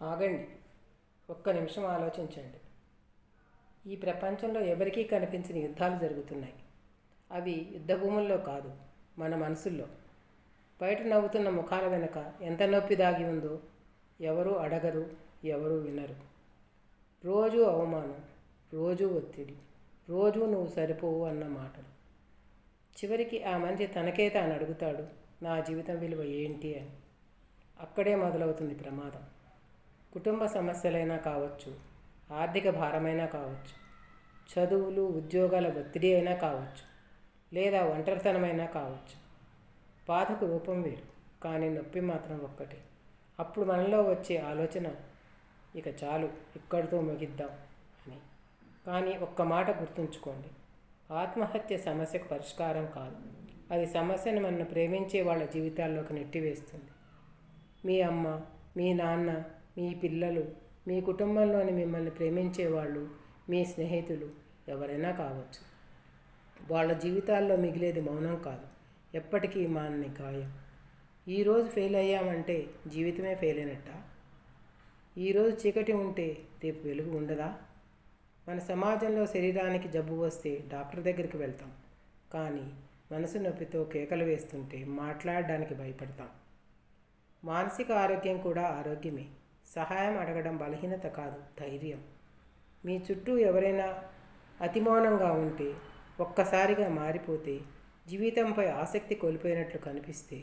ఆగండి. ఒక్క నిమిషం ఆలోచించండి. ఈ ప్రపంచంలో ఎవరికీ కనిపించని యుద్ధాలు జరుగుతున్నాయి. అవి యుద్ధభూముల్లో కాదు, మన మనసుల్లో. బయట నవ్వుతున్న ముఖాల వెనుక ఎంత నొప్పి దాగి ఉందో ఎవరూ అడగరు, ఎవరూ వినరు. రోజూ అవమానం, రోజూ ఒత్తిడి, రోజూ నువ్వు సరిపోవు అన్న మాటలు. చివరికి ఆ మనిషి తనకే తాను అడుగుతాడు, నా జీవితం విలువ ఏంటి అని. అక్కడే మొదలవుతుంది ప్రమాదం. కుటుంబ సమస్యలైనా కావచ్చు, ఆర్థిక భారమైనా కావచ్చు, చదువులు ఉద్యోగాల ఒత్తిడి అయినా కావచ్చు, లేదా ఒంటరితనమైనా కావచ్చు. బాధకు రూపం వేరు, కానీ నొప్పి మాత్రం ఒక్కటే. అప్పుడు మనలో వచ్చే ఆలోచన, ఇక చాలు, ఇక్కడితో ముగిద్దాం అని. కానీ ఒక్క మాట గుర్తుంచుకోండి, ఆత్మహత్య సమస్యకు పరిష్కారం కాదు. అది సమస్యను మనల్ని ప్రేమించే వాళ్ళ జీవితాల్లోకి నెట్టివేస్తుంది. మీ అమ్మ, మీ నాన్న, మీ పిల్లలు, మీ కుటుంబంలోని మిమ్మల్ని ప్రేమించేవాళ్ళు, మీ స్నేహితులు ఎవరైనా కావచ్చు. వాళ్ళ జీవితాల్లో మిగిలేది మౌనం కాదు, ఎప్పటికీ మానని గాయం. ఈరోజు ఫెయిల్ అయ్యామంటే జీవితమే ఫెయిల్ అయినట్ట. ఈరోజు చీకటి ఉంటే రేపు వెలుగు ఉండదా? మన సమాజంలో శరీరానికి జబ్బు వస్తే డాక్టర్ దగ్గరికి వెళ్తాం, కానీ మనసు నొప్పితో కేకలు వేస్తుంటే మాట్లాడడానికి భయపడతాం. మానసిక ఆరోగ్యం కూడా ఆరోగ్యమే. సహాయం అడగడం బలహీనత కాదు, ధైర్యం. మీ చుట్టూ ఎవరైనా అతిమౌనంగా ఉంటే, ఒక్కసారిగా మారిపోతే, జీవితంపై ఆసక్తి కోల్పోయినట్లు కనిపిస్తే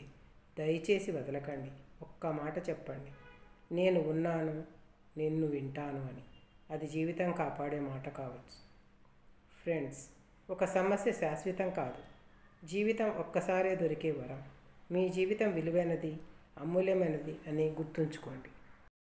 దయచేసి వదలకండి. ఒక్క మాట చెప్పండి, నేను ఉన్నాను, నిన్ను వింటాను అని. అది జీవితం కాపాడే మాట కావచ్చు. ఫ్రెండ్స్, ఒక సమస్య శాశ్వతం కాదు. జీవితం ఒక్కసారే దొరికే వరం. మీ జీవితం విలువైనది, అమూల్యమైనది అని గుర్తుంచుకోండి.